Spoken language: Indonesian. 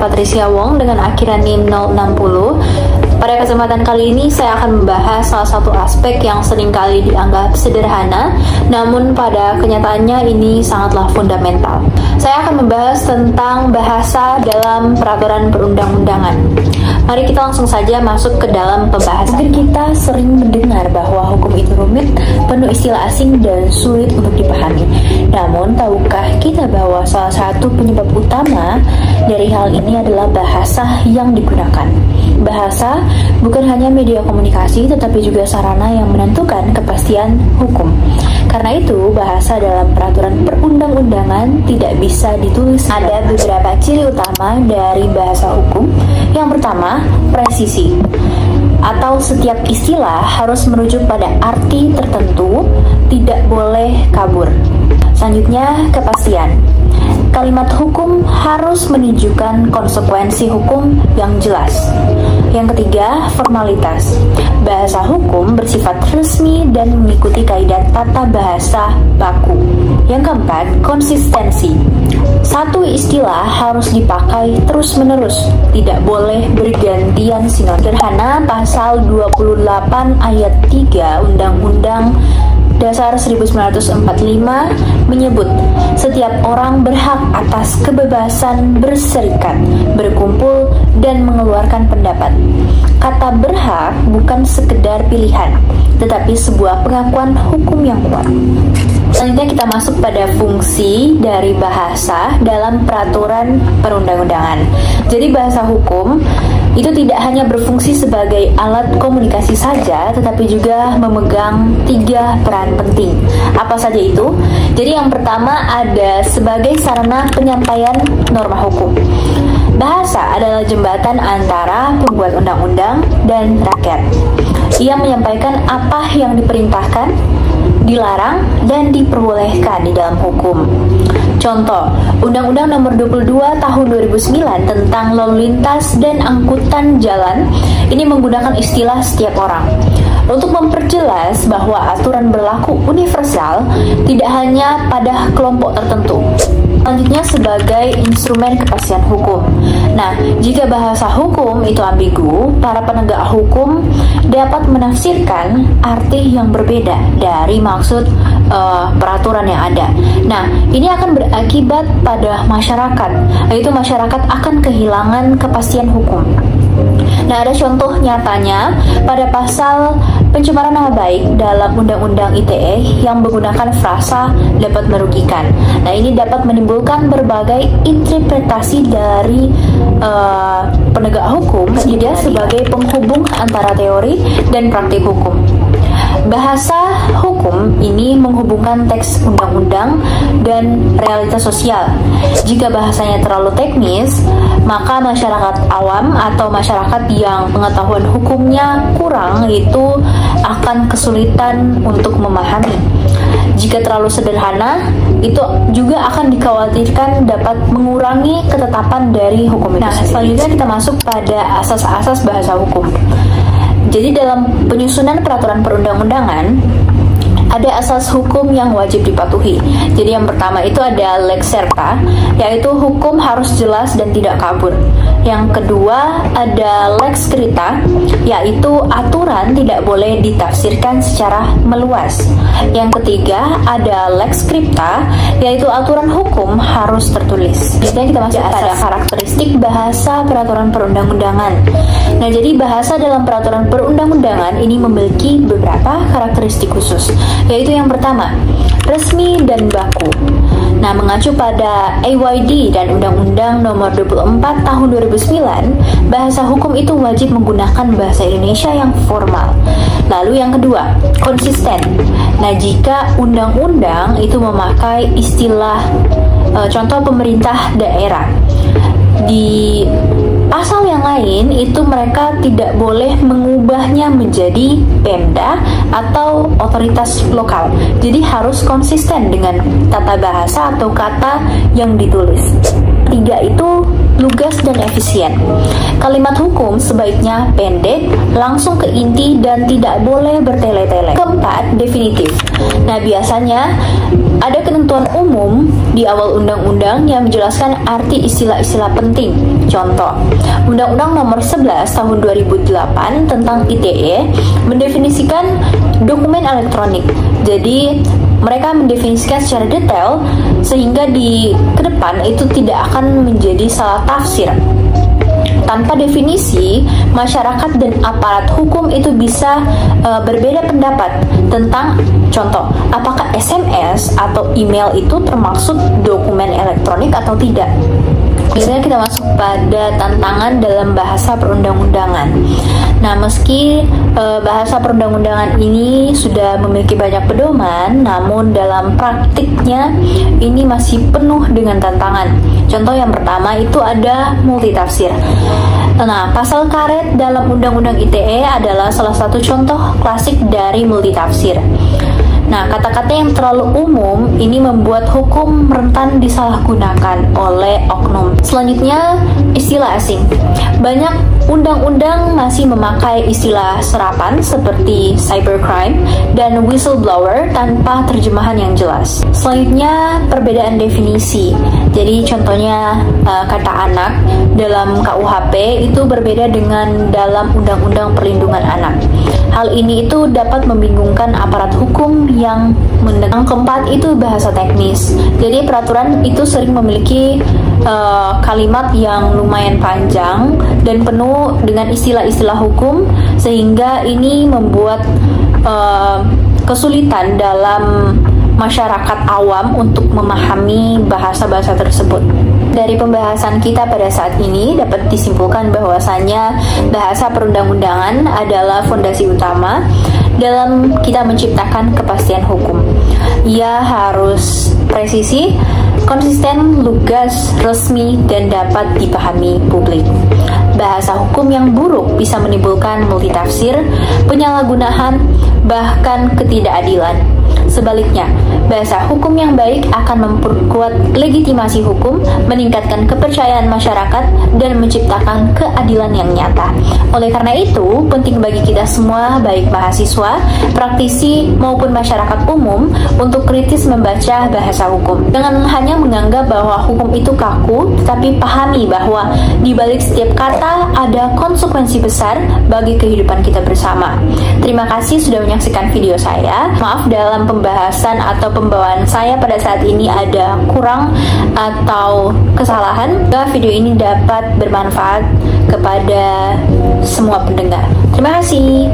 Patricia Wong dengan akhiran NIM 060. Pada kesempatan kali ini saya akan membahas salah satu aspek yang seringkali dianggap sederhana, namun pada kenyataannya ini sangatlah fundamental. Saya akan membahas tentang bahasa dalam peraturan perundang-undangan. Mari kita langsung saja masuk ke dalam pembahasan. Mungkin kita sering mendengar bahwa hukum itu rumit, penuh istilah asing dan sulit untuk dipahami. Namun, tahukah kita bahwa salah satu penyebab utama dari hal ini adalah bahasa yang digunakan? Bahasa bukan hanya media komunikasi, tetapi juga sarana yang menentukan kepastian hukum. Karena itu, bahasa dalam peraturan perundang-undangan tidak bisa ditulis. Ada beberapa ciri utama dari bahasa hukum. Yang pertama, presisi. Atau setiap istilah harus merujuk pada arti tertentu, tidak boleh kabur. Selanjutnya, kepastian. Kalimat hukum harus menunjukkan konsekuensi hukum yang jelas. Yang ketiga, formalitas. Bahasa hukum bersifat resmi dan mengikuti kaidah tata bahasa baku. Yang keempat, konsistensi. Satu istilah harus dipakai terus-menerus, tidak boleh bergantian sinonim. Sederhana, pasal 28 ayat 3 Undang-Undang Dasar 1945 menyebut setiap orang berhak atas kebebasan berserikat, berkumpul, dan mengeluarkan pendapat. Kata berhak bukan sekedar pilihan, tetapi sebuah pengakuan hukum yang kuat. Selanjutnya kita masuk pada fungsi dari bahasa dalam peraturan perundang-undangan. Jadi bahasa hukum itu tidak hanya berfungsi sebagai alat komunikasi saja, tetapi juga memegang 3 peran penting. Apa saja itu? Jadi yang pertama ada sebagai sarana penyampaian norma hukum. Bahasa adalah jembatan antara pembuat undang-undang dan rakyat. Ia menyampaikan apa yang diperintahkan, dilarang, dan diperbolehkan di dalam hukum. Contoh, Undang-Undang Nomor 22 Tahun 2009 tentang lalu lintas dan angkutan jalan ini menggunakan istilah setiap orang untuk memperjelas bahwa aturan berlaku universal, tidak hanya pada kelompok tertentu. Selanjutnya sebagai instrumen kepastian hukum. Nah, jika bahasa hukum itu ambigu, para penegak hukum dapat menafsirkan arti yang berbeda dari maksud peraturan yang ada. Nah, ini akan berakibat pada masyarakat, yaitu masyarakat akan kehilangan kepastian hukum. Nah, ada contoh nyatanya pada pasal pencemaran nama baik dalam Undang-Undang ITE yang menggunakan frasa dapat merugikan. Nah, ini dapat menimbulkan berbagai interpretasi dari penegak hukum, dia sebagai penghubung antara teori dan praktik hukum. Bahasa hukum ini menghubungkan teks undang-undang dan realitas sosial. Jika bahasanya terlalu teknis, maka masyarakat awam atau masyarakat yang pengetahuan hukumnya kurang itu akan kesulitan untuk memahami. Jika terlalu sederhana, itu juga akan dikhawatirkan dapat mengurangi ketetapan dari hukum itu. Nah, selanjutnya kita masuk pada asas-asas bahasa hukum. Jadi dalam penyusunan peraturan perundang-undangan ada asas hukum yang wajib dipatuhi. Jadi yang pertama itu ada lex serta, yaitu hukum harus jelas dan tidak kabur. Yang kedua ada lex scripta, yaitu aturan tidak boleh ditafsirkan secara meluas. Yang ketiga ada lex scripta, yaitu aturan hukum harus tertulis. Jadi kita masuk pada karakteristik bahasa peraturan perundang-undangan. Nah, jadi bahasa dalam peraturan perundang-undangan ini memiliki beberapa karakteristik khusus, yaitu yang pertama, resmi dan baku. Nah, mengacu pada AYD dan Undang-Undang Nomor 24 Tahun 2009, bahasa hukum itu wajib menggunakan bahasa Indonesia yang formal. Lalu yang kedua, konsisten. Nah, jika undang-undang itu memakai istilah contoh pemerintah daerah, di pasal yang lain itu mereka tidak boleh mengubahnya menjadi Pemda atau otoritas lokal. Jadi harus konsisten dengan tata bahasa atau kata yang ditulis. Tiga itu lugas dan efisien. Kalimat hukum sebaiknya pendek, langsung ke inti dan tidak boleh bertele-tele. Keempat, definitif. Nah, biasanya Ada ketentuan umum di awal undang-undang yang menjelaskan arti istilah-istilah penting. Contoh, Undang-Undang Nomor 11 Tahun 2008 tentang ITE mendefinisikan dokumen elektronik. Jadi, mereka mendefinisikan secara detail sehingga di ke depan itu tidak akan menjadi salah tafsir. Tanpa definisi, masyarakat dan aparat hukum itu bisa berbeda pendapat tentang, contoh, apakah SMS atau email itu termasuk dokumen elektronik atau tidak. Biasanya kita masuk pada tantangan dalam bahasa perundang-undangan. Nah, meski bahasa perundang-undangan ini sudah memiliki banyak pedoman, namun dalam praktiknya ini masih penuh dengan tantangan. Contoh yang pertama itu ada multitafsir. Nah, pasal karet dalam Undang-Undang ITE adalah salah satu contoh klasik dari multitafsir. Nah, kata-kata yang terlalu umum ini membuat hukum rentan disalahgunakan oleh oknum. Selanjutnya, istilah asing. Banyak undang-undang masih memakai istilah serapan seperti cybercrime dan whistleblower tanpa terjemahan yang jelas. Selanjutnya, perbedaan definisi. Jadi, contohnya kata anak dalam KUHP itu berbeda dengan dalam Undang-Undang Perlindungan Anak. Hal ini itu dapat membingungkan aparat hukum yang mendengar. Keempat itu bahasa teknis. Jadi peraturan itu sering memiliki kalimat yang lumayan panjang dan penuh dengan istilah-istilah hukum, sehingga ini membuat kesulitan dalam masyarakat awam untuk memahami bahasa-bahasa tersebut. Dari pembahasan kita pada saat ini dapat disimpulkan bahwasanya bahasa perundang-undangan adalah fondasi utama dalam kita menciptakan kepastian hukum. Ia harus presisi, konsisten, lugas, resmi, dan dapat dipahami publik. Bahasa hukum yang buruk bisa menimbulkan multitafsir, penyalahgunaan, bahkan ketidakadilan. Sebaliknya, bahasa hukum yang baik akan memperkuat legitimasi hukum, meningkatkan kepercayaan masyarakat, dan menciptakan keadilan yang nyata. Oleh karena itu, penting bagi kita semua, baik mahasiswa, praktisi, maupun masyarakat umum, untuk kritis membaca bahasa hukum. Jangan hanya menganggap bahwa hukum itu kaku, tetapi pahami bahwa di balik setiap kata ada konsekuensi besar bagi kehidupan kita bersama. Terima kasih sudah menyaksikan video saya. Maaf dalam pembahasan atau pembawaan saya pada saat ini ada kurang atau kesalahan. Semoga video ini dapat bermanfaat kepada semua pendengar. Terima kasih.